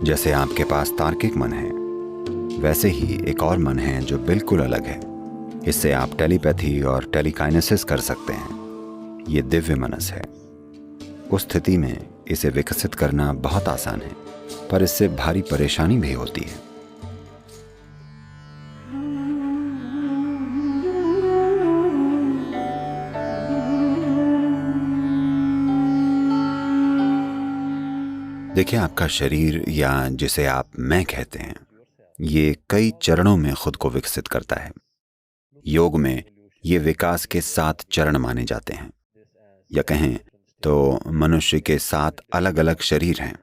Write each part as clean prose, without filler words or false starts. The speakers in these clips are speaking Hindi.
जैसे आपके पास तार्किक मन है, वैसे ही एक और मन है जो बिल्कुल अलग है। इससे आप टेलीपैथी और टेलीकाइनेसिस कर सकते हैं। ये दिव्य मनस है। उस स्थिति में इसे विकसित करना बहुत आसान है, पर इससे भारी परेशानी भी होती है। देखिए, आपका शरीर या जिसे आप मैं कहते हैं, ये कई चरणों में खुद को विकसित करता है। योग में ये विकास के 7 चरण माने जाते हैं, या कहें तो मनुष्य के 7 अलग अलग शरीर हैं।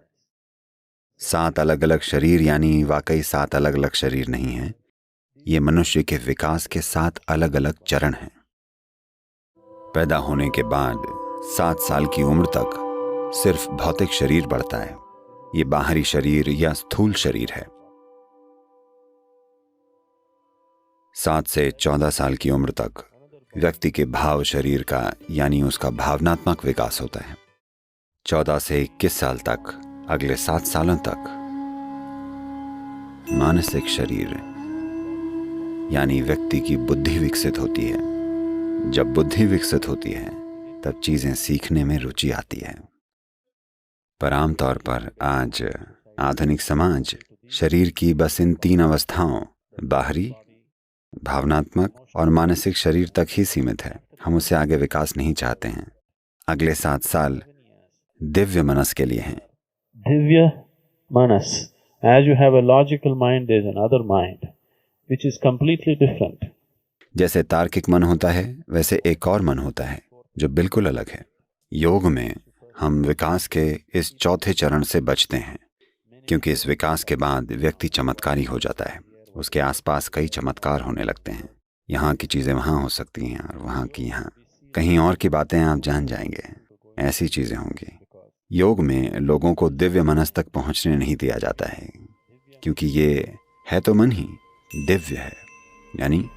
7 अलग अलग शरीर यानी वाकई 7 अलग अलग शरीर नहीं हैं। ये मनुष्य के विकास के 7 अलग अलग चरण हैं। पैदा होने के बाद 7 साल की उम्र तक सिर्फ भौतिक शरीर बढ़ता है। ये बाहरी शरीर या स्थूल शरीर है। 7 से 14 साल की उम्र तक व्यक्ति के भाव शरीर का यानी उसका भावनात्मक विकास होता है। 14 से 21 साल तक, अगले 7 सालों तक मानसिक शरीर यानी व्यक्ति की बुद्धि विकसित होती है। जब बुद्धि विकसित होती है तब चीजें सीखने में रुचि आती है। पर आमतौर पर आज आधुनिक समाज शरीर की बस इन 3 अवस्थाओं, बाहरी, भावनात्मक और मानसिक शरीर तक ही सीमित है। हम उससे आगे विकास नहीं चाहते हैं। अगले 7 साल दिव्य मनस के लिए हैं। Divya Manas. As you have a logical mind, there is another mind, which is completely different. जैसे तार्किक मन होता है, वैसे एक और मन होता है जो बिल्कुल अलग है। योग में हम विकास के इस चौथे चरण से बचते हैं, क्योंकि इस विकास के बाद व्यक्ति चमत्कारी हो जाता है। उसके आसपास कई चमत्कार होने लगते हैं। यहाँ की चीज़ें वहाँ हो सकती हैं और वहाँ की यहाँ। कहीं और की बातें आप जान जाएंगे। ऐसी चीज़ें होंगी। योग में लोगों को दिव्य मनस तक पहुँचने नहीं दिया जाता है, क्योंकि ये है तो मन ही दिव्य है, यानी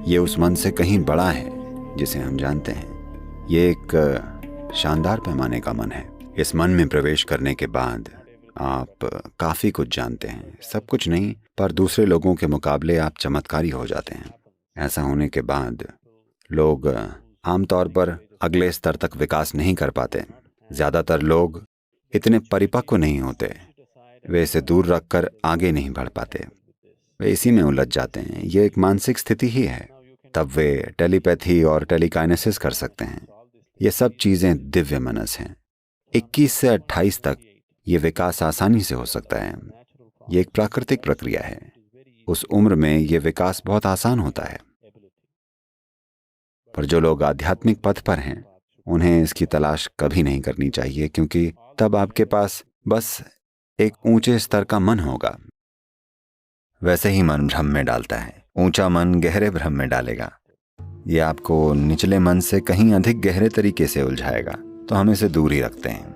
ये उस मन से कहीं बड़ा है जिसे हम जानते हैं। ये एक शानदार पैमाने का मन है। इस मन में प्रवेश करने के बाद आप काफ़ी कुछ जानते हैं। सब कुछ नहीं, पर दूसरे लोगों के मुकाबले आप चमत्कारी हो जाते हैं। ऐसा होने के बाद लोग आमतौर पर अगले स्तर तक विकास नहीं कर पाते। ज़्यादातर लोग इतने परिपक्व नहीं होते। वे इसे दूर रखकर आगे नहीं बढ़ पाते। वे इसी में उलझ जाते हैं। ये एक मानसिक स्थिति ही है। तब वे टेलीपैथी और टेलीकाइनेसिस कर सकते हैं। ये सब चीज़ें दिव्य मनस हैं। 21 से 28 तक ये विकास आसानी से हो सकता है। ये एक प्राकृतिक प्रक्रिया है। उस उम्र में ये विकास बहुत आसान होता है। पर जो लोग आध्यात्मिक पथ पर हैं, उन्हें इसकी तलाश कभी नहीं करनी चाहिए, क्योंकि तब आपके पास बस एक ऊंचे स्तर का मन होगा। वैसे ही मन भ्रम में डालता है। ऊंचा मन गहरे भ्रम में डालेगा। ये आपको निचले मन से कहीं अधिक गहरे तरीके से उलझाएगा, तो हम इसे दूर ही रखते हैं।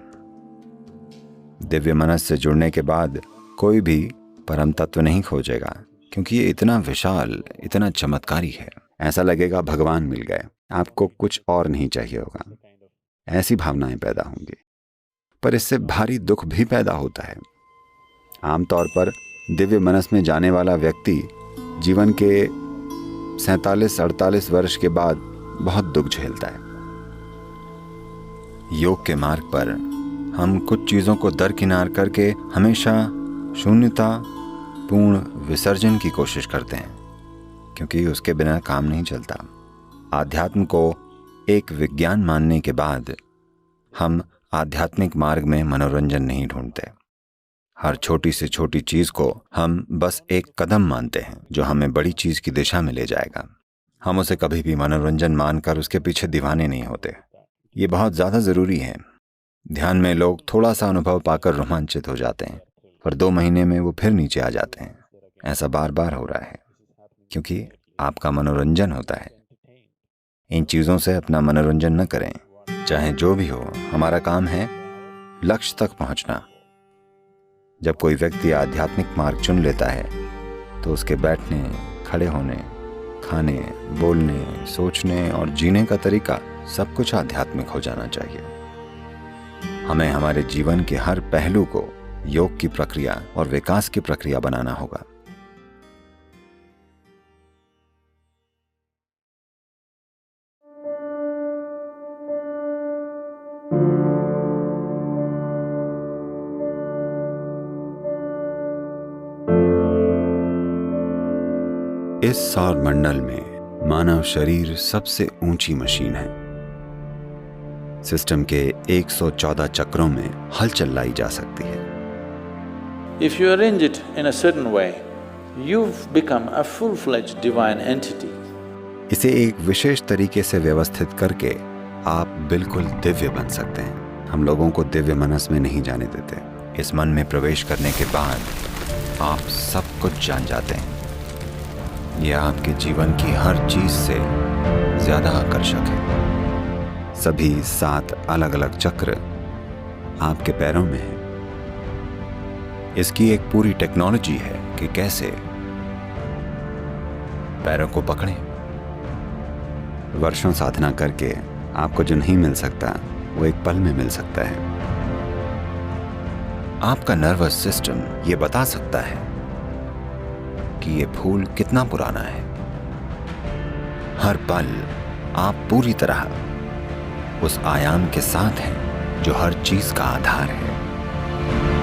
दिव्य मनस से जुड़ने के बाद कोई भी परम तत्व नहीं खोजेगा, क्योंकि ये इतना विशाल, इतना चमत्कारी है। ऐसा लगेगा भगवान मिल गए। आपको कुछ और नहीं चाहिए होगा। ऐसी भावनाएं पैदा होंगी। पर इससे भारी दुख भी पैदा होता है। आमतौर पर दिव्य मनस में जाने वाला व्यक्ति जीवन के 47-48 वर्ष के बाद बहुत दुख झेलता है। योग के मार्ग पर हम कुछ चीज़ों को दरकिनार करके हमेशा शून्यता पूर्ण विसर्जन की कोशिश करते हैं, क्योंकि उसके बिना काम नहीं चलता। आध्यात्म को एक विज्ञान मानने के बाद हम आध्यात्मिक मार्ग में मनोरंजन नहीं ढूंढते। हर छोटी से छोटी चीज़ को हम बस एक कदम मानते हैं जो हमें बड़ी चीज़ की दिशा में ले जाएगा। हम उसे कभी भी मनोरंजन मानकर उसके पीछे दीवाने नहीं होते। ये बहुत ज़्यादा ज़रूरी है। ध्यान में लोग थोड़ा सा अनुभव पाकर रोमांचित हो जाते हैं, पर 2 महीने में वो फिर नीचे आ जाते हैं। ऐसा बार बार हो रहा है, क्योंकि आपका मनोरंजन होता है। इन चीज़ों से अपना मनोरंजन न करें। चाहे जो भी हो, हमारा काम है लक्ष्य तक पहुंचना। जब कोई व्यक्ति आध्यात्मिक मार्ग चुन लेता है, तो उसके बैठने, खड़े होने, खाने, बोलने, सोचने और जीने का तरीका सब कुछ आध्यात्मिक हो जाना चाहिए। हमें हमारे जीवन के हर पहलू को योग की प्रक्रिया और विकास की प्रक्रिया बनाना होगा। इस सौर मंडल में मानव शरीर सबसे ऊंची मशीन है। सिस्टम के 114 चक्रों में हलचल लाई जा सकती है। If you arrange it in a certain way, you've become a full-fledged divine entity. इसे एक विशेष तरीके से व्यवस्थित करके आप बिल्कुल दिव्य बन सकते हैं। हम लोगों को दिव्य मनस में नहीं जाने देते। इस मन में प्रवेश करने के बाद आप सब कुछ जान जाते हैं। यह आपके जीवन की हर चीज से ज्यादा आकर्षक है। सभी 7 अलग अलग चक्र आपके पैरों में हैं। इसकी एक पूरी टेक्नोलॉजी है कि कैसे पैरों को पकड़ें। वर्षों साधना करके आपको जो नहीं मिल सकता वो एक पल में मिल सकता है। आपका नर्वस सिस्टम ये बता सकता है कि ये फूल कितना पुराना है। हर पल आप पूरी तरह उस आयाम के साथ हैं जो हर चीज का आधार है।